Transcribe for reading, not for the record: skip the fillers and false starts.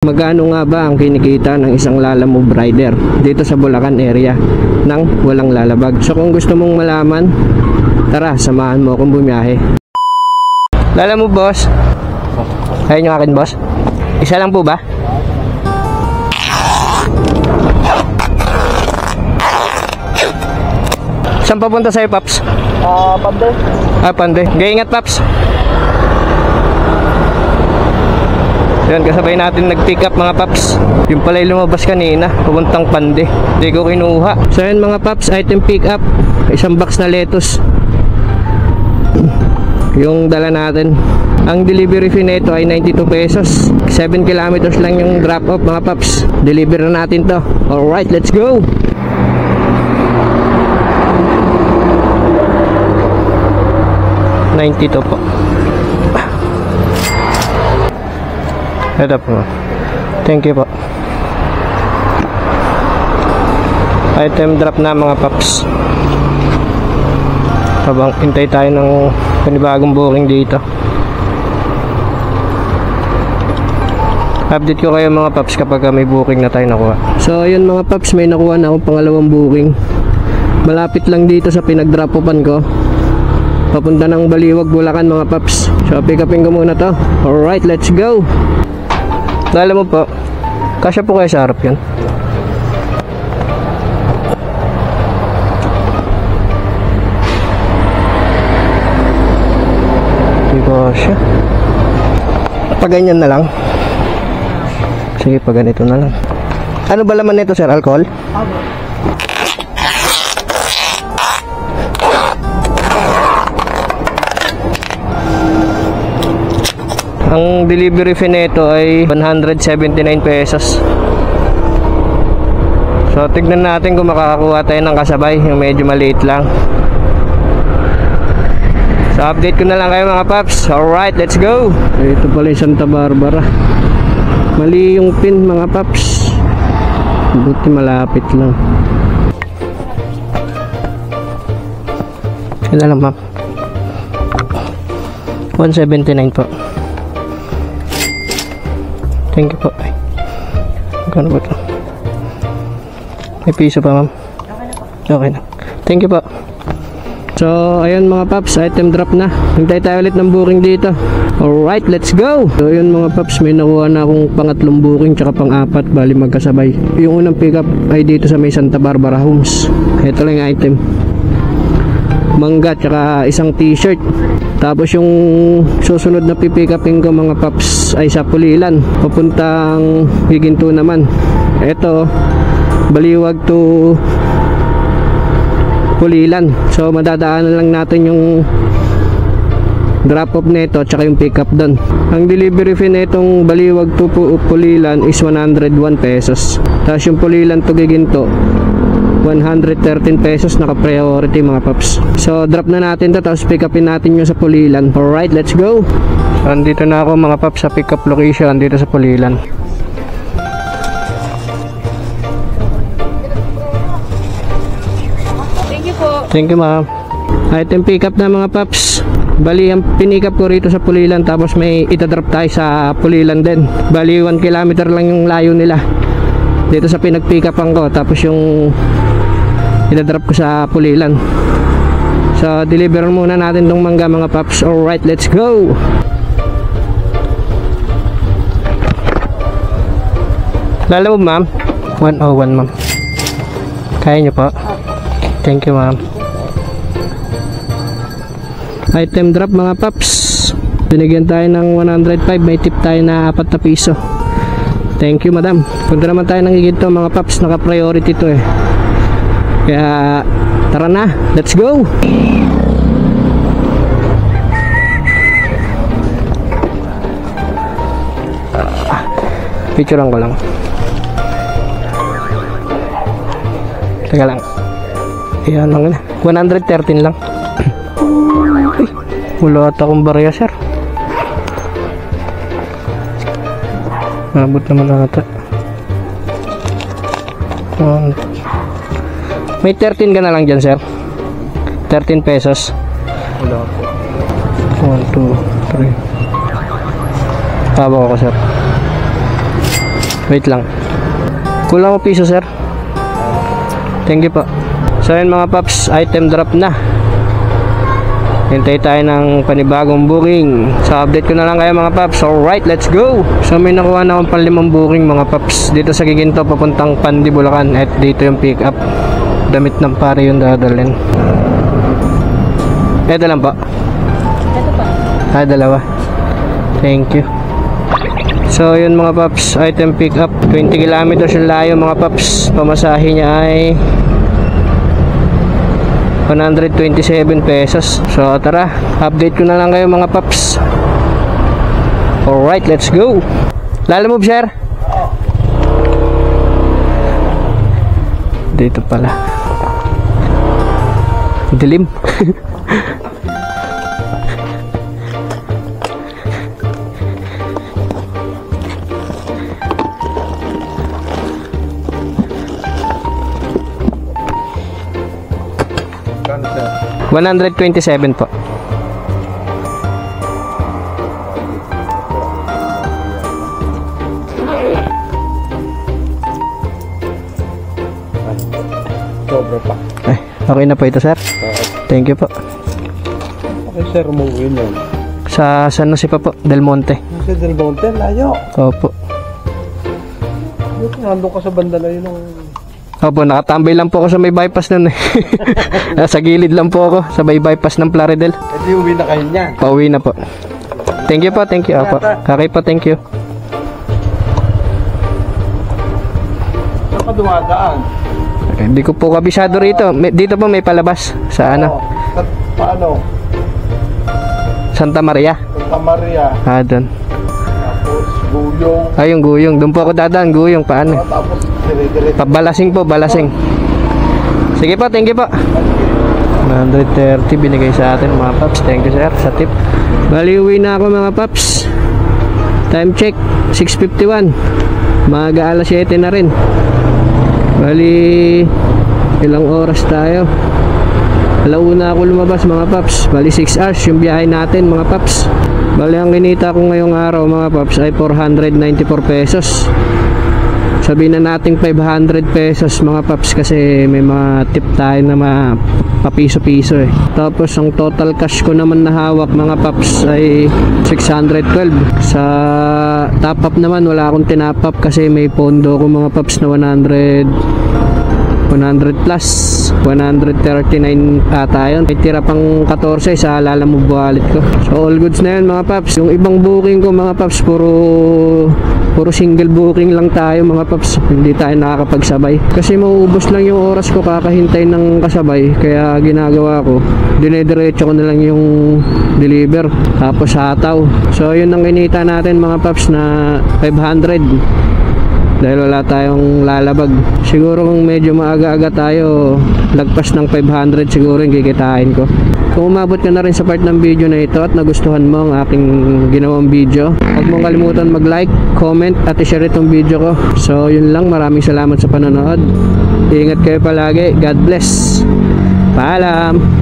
Magkano nga ba ang kinikita ng isang Lalamove rider dito sa Bulacan area nang walang lalabag? So kung gusto mong malaman, tara, samahan mo akong bumiyahe. Lalamove boss. Ayun yung akin boss. Isa lang po ba? Saan papunta sa'yo, Paps? Pande. Pande. Gaingat, Paps. Yan, kasabay natin nag-pick up mga Paps. Yung pala lumabas kanina, pupuntang Pande. Hindi ko kinuha. So yan mga Paps, item pick up. Isang box na lettuce. Yung dala natin. Ang delivery fee nito ay 92 pesos. 7 kilometers lang yung drop off mga Paps. Deliver na natin to. Alright, let's go! $92 po. Ito po. Thank you po. Item drop na mga Paps. Habang hintay tayo ng panibagong booking dito. Update ko kayo mga Paps kapag may booking na tayo nakuha. So ayun mga Paps, may nakuha na akong pangalawang booking. Malapit lang dito sa pinag-drop-offan ko. Papunta ng Baliwag, Bulacan mga Paps. So pick upin ko muna to. Alright, let's go! Alam mo po, kasya po kayo sa harap yan. Hindi kasya. Paganyan na lang. Sige, paganito na lang. Ano ba laman nito sir? Alcohol? Ang delivery fee nito ay 179 pesos. So tignan natin kung makakakuha tayo ng kasabay, yung medyo maliit lang. So update ko na lang kayo mga Paps. Alright, let's go. Ito pala yung Santa Barbara. Mali yung pin mga Paps. Buti malapit lang. Kailan lang ma'am? 179 po. Thank you po. Magkano ba ito? May piso pa ma'am. Okay na. Thank you po. So ayun mga Paps, item drop na. Hintay tayo ulit ng booking dito. Alright, let's go. So ayun mga Paps, may nakuha na akong pangatlong booking tsaka pang-apat, bali magkasabay. Yung unang pick up ay dito sa may Santa Barbara Homes. Ito lang yung item. Mangga tsaka isang t-shirt. Tapos yung susunod na pipick upin ko mga Paps ay sa Pulilan, papuntang Higinto naman. Ito Baliwag to Pulilan. So madadaanan lang natin yung drop off nito tsaka yung pick up doon. Ang delivery fee nitong Baliwag to Pulilan is 101 pesos. Tapos yung Pulilan to Higinto 113 pesos, naka-priority mga Paps. So drop na natin to, tapos pick upin natin yung sa Pulilan. Alright, let's go. So andito na ako mga Paps sa pick up location dito sa Pulilan. Thank you po. Thank you ma'am. Item pick up na mga Paps. Bali ang pinick up ko rito sa Pulilan, tapos may itadrop tayo sa Pulilan din. Bali 1 kilometer lang yung layo nila dito sa pinag-pick upan ko, tapos yung idadrop ko sa Pulilan. So deliver muna natin tong mangga mga Paps. Alright, let's go. Lalo ma'am, 101 ma'am. Kaya nyo po? Thank you ma'am. Item drop mga Paps. Binigyan tayo ng 105, may tip tayo na 4 na piso. Thank you madam. Punta naman tayo ng Higinto mga Paps, naka-priority to eh. Kaya tara na, let's go. Picturean ko lang. Teka lang. Ayan lang, 113 lang. Ay, wala ata akong barya sir. Nabot naman ata. May 13 ka na lang dyan sir. 13 pesos. Wala po. 1, 2, 3. Tawa ko sir. Wait lang. Kulang ko piso, sir. Thank you po. So yun mga paps, item drop na. Hintay tayo ng panibagong booking. So update ko na lang kayo mga paps. Alright, let's go. So may nakuha na akong 5 booking mga paps. Dito sa Giginto papuntang Pandi, Bulacan. At dito yung pick up. Damit ng pare yung dadalhin. Ito lang po. Ito pa. Dalawa. Thank you. So yun mga paps, item pick up. 20 kilometers yung layo mga paps. Pamasahe niya ay 127 pesos. So tara, update ko na lang kayo mga paps. Alright, let's go. Lalamove, sir. Dito pala. Dilim. Kano, sir? 127 po. Sobra pa. Ay, okay na po ito, sir. Thank you po. Okay, sir. Umuwi yan. Sa San Jose pa po, Del Monte. Sir Del Monte, layo. Opo. Nandun ka sa banda na yun. Opo, nakatambay lang po ako sa may bypass nun eh. Nasa gilid lang po ako sa may bypass ng Plaridel. E di uwi na kayo niyan. Pauwi na po. Thank you po, thank you. Opo. Okay po, thank you. Saan ka dumadaan? Hindi ko po kabisado rito. Dito po may palabas sa ano, Paano? Santa Maria. Santa Maria. Doon. Tapos Guyong. Yung Guyong. Doon po ako dadaan, Guyong. Paano? Tapos dire-dire. Pabalasing po, balasing. Sige po, thank you po. 130 binigay sa atin mga paps. Thank you sir sa tip. Bali uwi na ako mga paps. Time check 6:51. Maaga alas 7 na rin. Bali ilang oras tayo? Alauna ako lumabas mga paps. Bali 6 hours yung biyahe natin mga paps. Bali ang kinita ko ngayong araw mga paps ay 494 pesos. Sabihin na nating 500 pesos mga paps kasi may mga tip tayo na papiso-piso eh. Tapos ang total cash ko naman na hawak mga paps ay 612. Sa top up naman wala akong tinap up kasi may pondo ko mga paps na 100 plus 139 ata yun. May tira pang 14 sa Lalamove wallet ko. So all goods na yun mga paps. Yung ibang booking ko mga paps puro single booking lang tayo mga paps. Hindi tayo nakakapagsabay kasi mauubos lang yung oras ko kakahintay ng kasabay. Kaya ginagawa ko dinediretso ko na lang yung deliver tapos hataw. So yun ang kinita natin mga paps na 500 dahil wala tayong lalabag. Siguro kung medyo maaga-aga tayo lagpas ng 500 siguro yung kikitain ko. Kung umabot ka na rin sa part ng video na ito at nagustuhan mo ang aking ginawang video, huwag mong kalimutan mag-like, comment at i-share itong video ko. So yun lang, maraming salamat sa panonood. Ingat kayo palagi. God bless. Paalam.